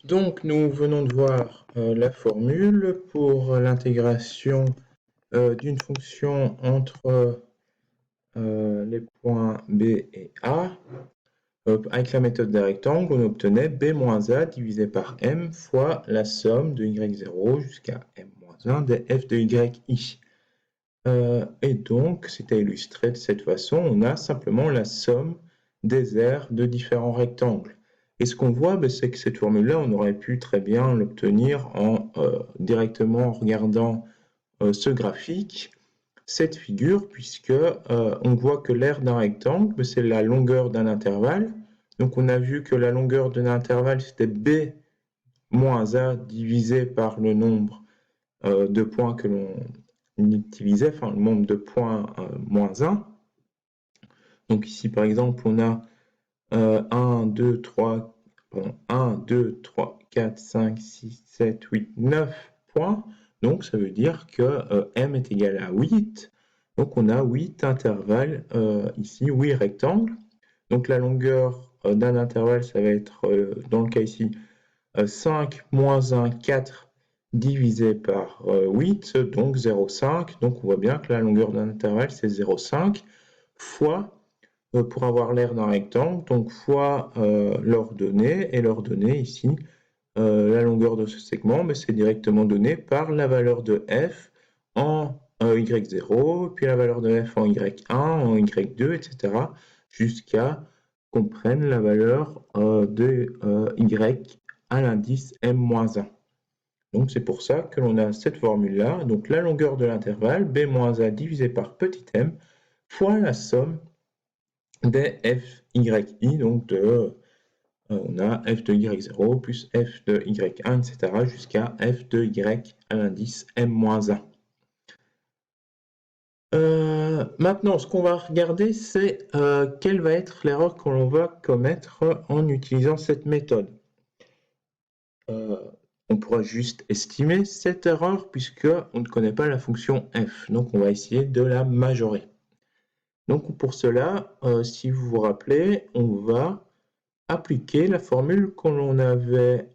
Donc, nous venons de voir la formule pour l'intégration d'une fonction entre les points B et A. Avec la méthode des rectangles, on obtenait B moins A divisé par M fois la somme de Y0 jusqu'à M moins 1 des f de YI. Et donc, c'est à illustrer de cette façon, on a simplement la somme des aires de différents rectangles. Et ce qu'on voit, c'est que cette formule-là, on aurait pu très bien l'obtenir directement en regardant ce graphique, cette figure, puisque on voit que l'aire d'un rectangle, c'est la longueur d'un intervalle. Donc on a vu que la longueur d'un intervalle, c'était B moins A divisé par le nombre de points que l'on utilisait, enfin le nombre de points moins 1. Donc ici, par exemple, on a 1, 2, 3, 4, 5, 6, 7, 8, 9 points. Donc, ça veut dire que m est égal à 8. Donc, on a 8 intervalles ici, 8 rectangles. Donc, la longueur d'un intervalle, ça va être, dans le cas ici, 5 moins 1, 4 divisé par 8, donc 0,5. Donc, on voit bien que la longueur d'un intervalle, c'est 0,5 fois pour avoir l'aire d'un rectangle, donc fois l'ordonnée, et l'ordonnée ici, la longueur de ce segment, mais c'est directement donné par la valeur de f en y0, puis la valeur de f en y1, en y2, etc., jusqu'à qu'on prenne la valeur de y à l'indice m-1. Donc c'est pour ça que l'on a cette formule-là, donc la longueur de l'intervalle, b-a divisé par petit m, fois la somme des f, y, i, donc on a f de y0 plus f de y1, etc. jusqu'à f de y à l'indice m-1. Maintenant, ce qu'on va regarder, c'est quelle va être l'erreur que l'on va commettre en utilisant cette méthode. On pourra juste estimer cette erreur puisqu'on ne connaît pas la fonction f, donc on va essayer de la majorer. Donc pour cela, si vous vous rappelez, on va appliquer la formule que l'on avait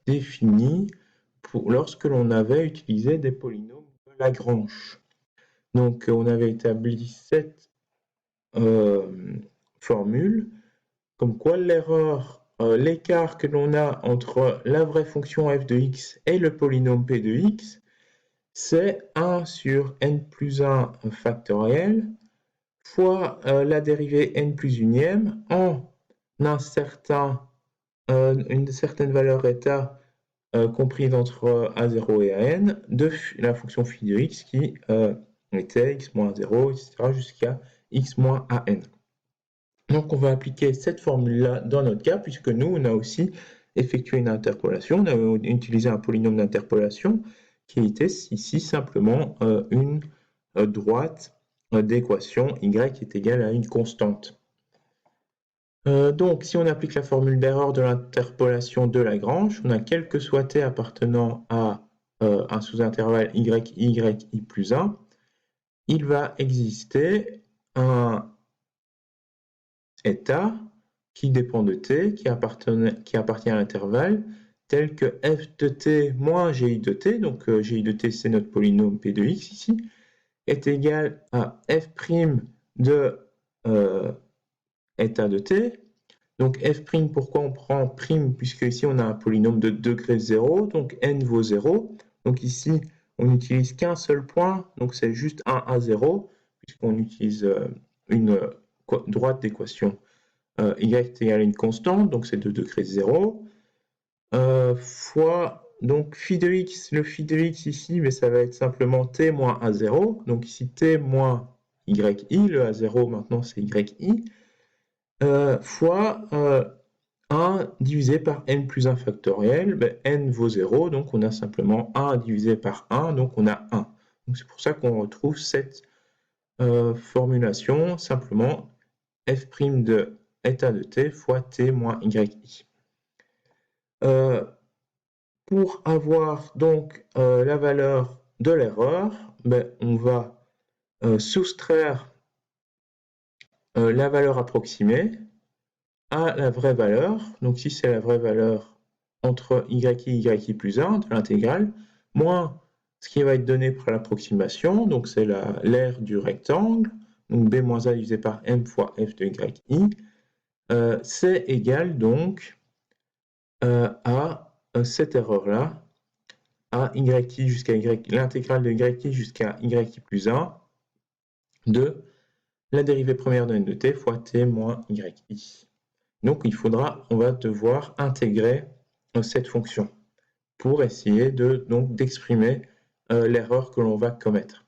définie lorsque l'on avait utilisé des polynômes de Lagrange. Donc on avait établi cette formule, comme quoi l'écart que l'on a entre la vraie fonction f de x et le polynôme p de x, c'est 1 sur n plus 1 factoriel fois la dérivée n plus unième en une certaine valeur état comprise entre a0 et an de la fonction phi de x qui était x moins 0, etc. jusqu'à x moins an. Donc on va appliquer cette formule-là dans notre cas, puisque nous, on a aussi effectué une interpolation, on a utilisé un polynôme d'interpolation qui était ici simplement une droite d'équation y est égale à une constante. Donc, si on applique la formule d'erreur de l'interpolation de Lagrange, on a quel que soit t appartenant à un sous-intervalle y plus 1, il va exister un état qui dépend de t, qui appartient à l'intervalle, tel que f de t moins gi de t, donc gi de t c'est notre polynôme p de x ici, est égal à f' de état de t. Donc f', pourquoi on prend prime? Puisque ici on a un polynôme de degré 0, donc n vaut 0. Donc ici on n'utilise qu'un seul point, donc c'est juste 1 à 0, puisqu'on utilise une droite d'équation y est égal à une constante, donc c'est de degré 0, fois donc phi de x, le phi de x ici, mais ça va être simplement t moins a0, donc ici t moins yi, le a0 maintenant c'est yi, fois 1 divisé par n plus 1 factoriel, n vaut 0, donc on a simplement 1 divisé par 1, donc on a 1. Donc c'est pour ça qu'on retrouve cette formulation, simplement f' de état de t fois t moins yi. Pour avoir donc la valeur de l'erreur, on va soustraire la valeur approximée à la vraie valeur. Donc si c'est la vraie valeur, entre yi plus 1 de l'intégrale, moins ce qui va être donné par l'approximation, donc c'est l'aire du rectangle, donc b moins a divisé par m fois f de yi, c'est égal donc à cette erreur-là, à yi jusqu'à l'intégrale de yi jusqu'à yi plus 1 de la dérivée première de n de t fois t moins yi. Donc on va devoir intégrer cette fonction pour essayer d'exprimer l'erreur que l'on va commettre.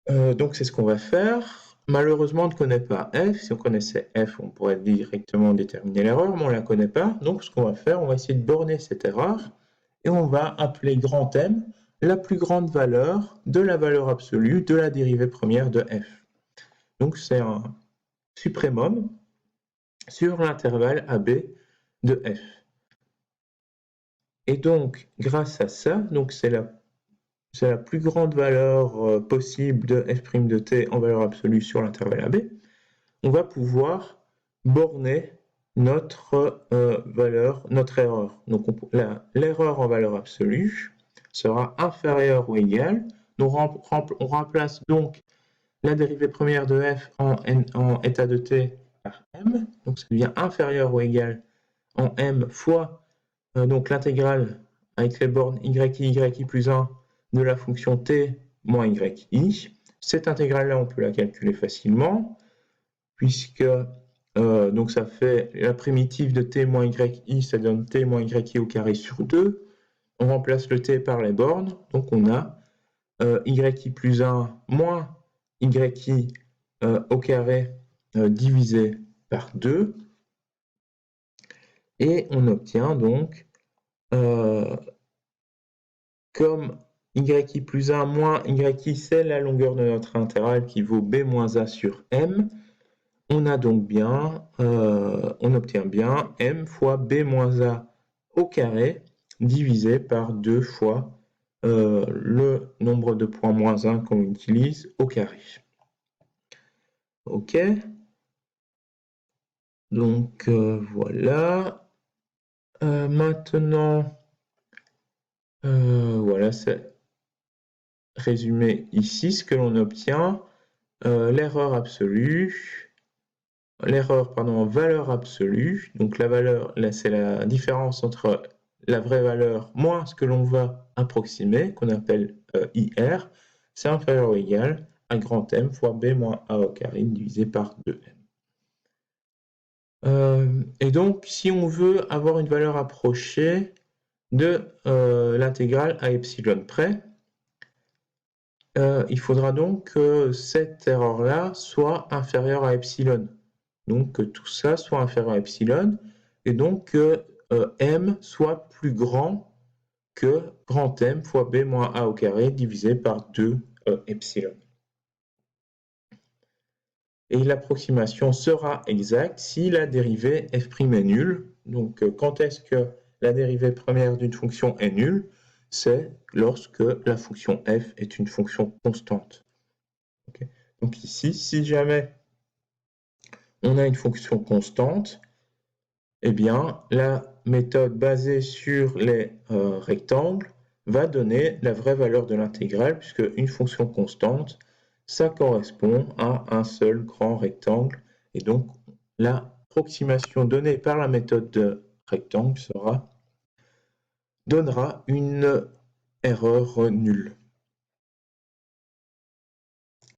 Donc c'est ce qu'on va faire. Malheureusement, on ne connaît pas f. Si on connaissait f, on pourrait directement déterminer l'erreur, mais on ne la connaît pas. Donc ce qu'on va faire, on va essayer de borner cette erreur et on va appeler grand M la plus grande valeur de la valeur absolue de la dérivée première de f. Donc c'est un suprémum sur l'intervalle AB de f. Et donc, grâce à ça, donc c'est la plus grande valeur possible de f' de t en valeur absolue sur l'intervalle AB, on va pouvoir borner notre erreur. Donc l'erreur en valeur absolue sera inférieure ou égale. Donc on remplace donc la dérivée première de f en état de t par m. Donc ça devient inférieur ou égal en m fois donc l'intégrale avec les bornes yi plus 1 de la fonction t moins yi. Cette intégrale-là, on peut la calculer facilement, puisque donc ça fait la primitive de t moins yi, ça donne t moins yi au carré sur 2. On remplace le t par les bornes, donc on a yi plus 1 moins yi au carré divisé par 2. Et on obtient donc, comme yi plus 1 moins yi, c'est la longueur de notre intervalle qui vaut b moins a sur m, on a donc bien, on obtient bien m fois b moins a au carré divisé par 2 fois le nombre de points moins 1 qu'on utilise au carré. Ok. Donc voilà. Maintenant, voilà, c'est résumé ici ce que l'on obtient. L'erreur absolue, en valeur absolue, donc la valeur, là c'est la différence entre la vraie valeur moins ce que l'on va approximer, qu'on appelle IR, c'est inférieur ou égal à grand M fois B moins A au carré divisé par 2M. Et donc, si on veut avoir une valeur approchée de l'intégrale à epsilon près, il faudra donc que cette erreur-là soit inférieure à epsilon. Donc que tout ça soit inférieur à epsilon, et donc que m soit plus grand que grand M fois B moins A au carré divisé par 2 epsilon. Et l'approximation sera exacte si la dérivée f' est nulle. Donc quand est-ce que la dérivée première d'une fonction est nulle? C'est lorsque la fonction f est une fonction constante. Okay. Donc ici, si jamais on a une fonction constante, eh bien la méthode basée sur les rectangles va donner la vraie valeur de l'intégrale, puisque une fonction constante, ça correspond à un seul grand rectangle, et donc l'approximation donnée par la méthode de rectangle donnera une erreur nulle.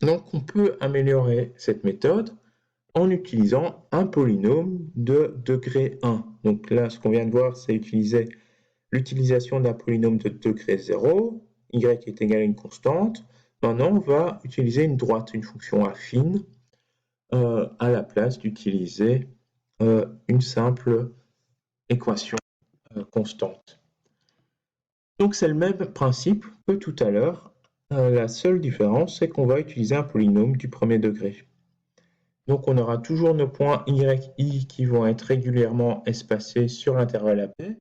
Donc on peut améliorer cette méthode en utilisant un polynôme de degré 1. Donc là, ce qu'on vient de voir, c'est utiliser l'utilisation d'un polynôme de degré 0, y est égal à une constante. Maintenant, on va utiliser une droite, une fonction affine, à la place d'utiliser une simple équation constante. Donc c'est le même principe que tout à l'heure. La seule différence, c'est qu'on va utiliser un polynôme du premier degré. Donc on aura toujours nos points yi qui vont être régulièrement espacés sur l'intervalle AB.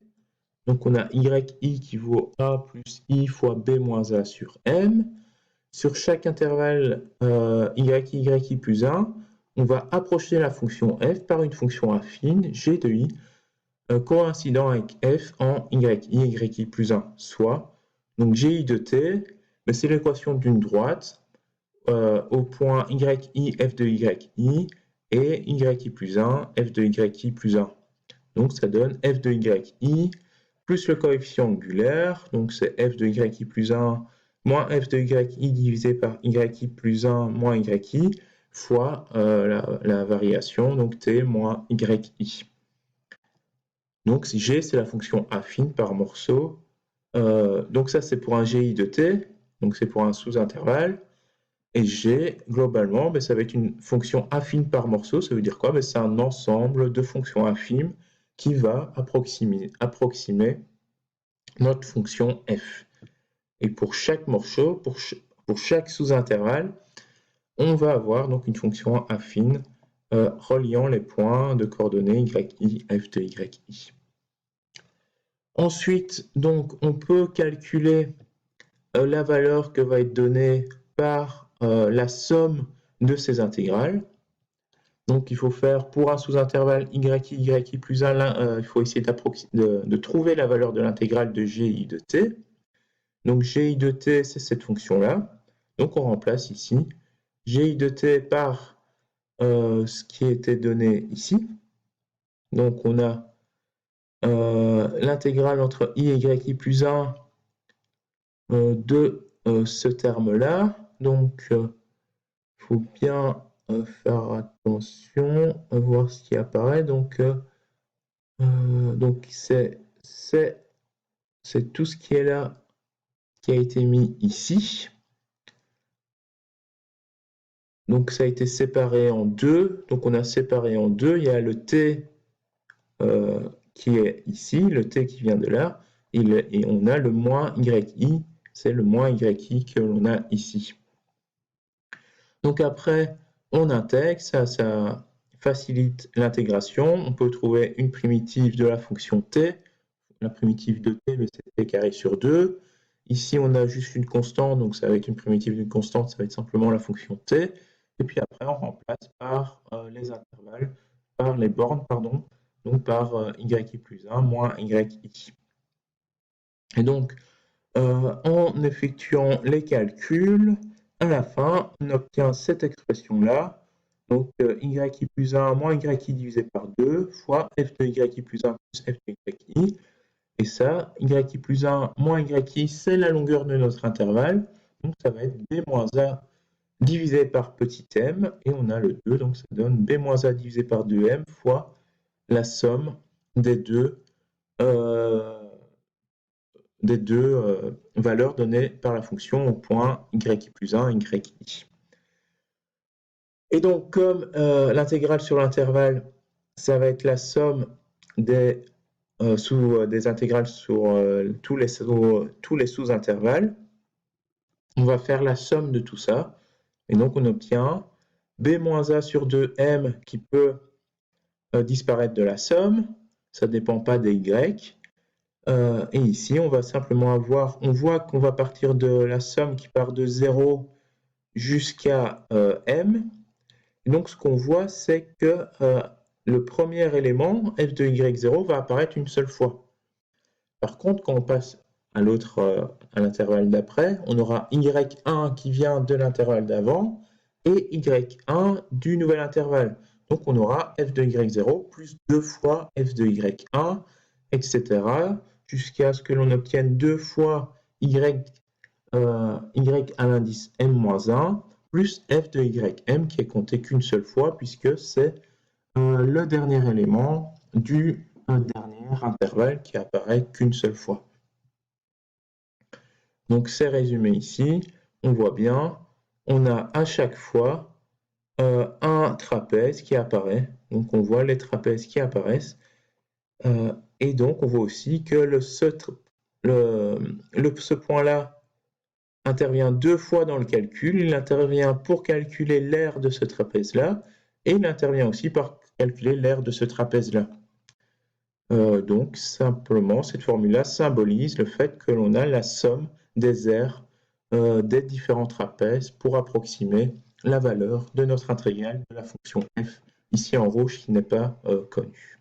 Donc on a yi qui vaut a plus i fois b moins a sur m. Sur chaque intervalle yi plus 1, on va approcher la fonction f par une fonction affine g de i coïncident avec f en yi plus 1, soit, donc gi de t, c'est l'équation d'une droite au point yi f de yi et yi plus 1 f de yi plus 1. Donc ça donne f de yi plus le coefficient angulaire, donc c'est f de yi plus 1 moins f de yi divisé par yi plus 1 moins yi fois la variation, donc t moins yi. Donc g, c'est la fonction affine par morceau. Donc ça, c'est pour un gi de t, donc c'est pour un sous-intervalle. Et g, globalement, ça va être une fonction affine par morceau. Ça veut dire quoi? C'est un ensemble de fonctions affines qui va approximer notre fonction f. Et pour chaque morceau, pour chaque sous-intervalle, on va avoir donc une fonction affine reliant les points de coordonnées yi, f de yi. Ensuite, donc, on peut calculer la valeur que va être donnée par la somme de ces intégrales. Donc, il faut faire pour un sous-intervalle yi plus 1, il faut essayer de trouver la valeur de l'intégrale de gi de t. Donc, gi de t, c'est cette fonction-là. Donc, on remplace ici gi de t par ce qui était donné ici. Donc, on a l'intégrale entre i et yi plus 1 de ce terme-là. Donc, il faut bien faire attention à voir ce qui apparaît. Donc c'est tout ce qui est là qui a été mis ici. Donc, ça a été séparé en deux. Donc, on a séparé en deux. Il y a le t qui est ici, le t qui vient de là, et on a le moins yi, c'est le moins yi que l'on a ici. Donc après, on intègre, ça facilite l'intégration. On peut trouver une primitive de la fonction t. La primitive de t, c'est t carré sur 2. Ici, on a juste une constante, donc ça va être une primitive d'une constante, ça va être simplement la fonction t. Et puis après, on remplace par les intervalles, par les bornes, pardon, donc par yi plus 1 moins yi. Et donc, en effectuant les calculs, à la fin, on obtient cette expression-là. Donc, yi plus 1 moins yi divisé par 2 fois f de yi plus 1 plus f de yi. Et ça, yi plus 1 moins yi, c'est la longueur de notre intervalle. Donc, ça va être b moins a divisé par petit m. Et on a le 2, donc ça donne b moins a divisé par 2m fois la somme des deux valeurs données par la fonction au point y plus 1, yi. Et donc, comme l'intégrale sur l'intervalle, ça va être la somme des intégrales sur tous les sous-intervalles, on va faire la somme de tout ça. Et donc, on obtient b moins a sur 2m qui peut disparaître de la somme. Ça ne dépend pas des y. Et ici, on va simplement avoir, on voit qu'on va partir de la somme qui part de 0 jusqu'à m. Et donc, ce qu'on voit, c'est que le premier élément, f de y0, va apparaître une seule fois. Par contre, quand on passe à à l'intervalle d'après, on aura y1 qui vient de l'intervalle d'avant et y1 du nouvel intervalle. Donc, on aura f de y0 plus 2 fois f de y1, etc. jusqu'à ce que l'on obtienne 2 fois y à l'indice m-1 plus f de ym qui est compté qu'une seule fois puisque c'est le dernier élément du dernier intervalle qui apparaît qu'une seule fois. Donc c'est résumé ici, on voit bien, on a à chaque fois un trapèze qui apparaît, donc on voit les trapèzes qui apparaissent, et donc on voit aussi que ce point-là intervient deux fois dans le calcul. Il intervient pour calculer l'aire de ce trapèze-là, et il intervient aussi pour calculer l'aire de ce trapèze-là. Donc, simplement, cette formule-là symbolise le fait que l'on a la somme des aires des différents trapèzes pour approximer la valeur de notre intégrale de la fonction f, ici en rouge, qui n'est pas connue.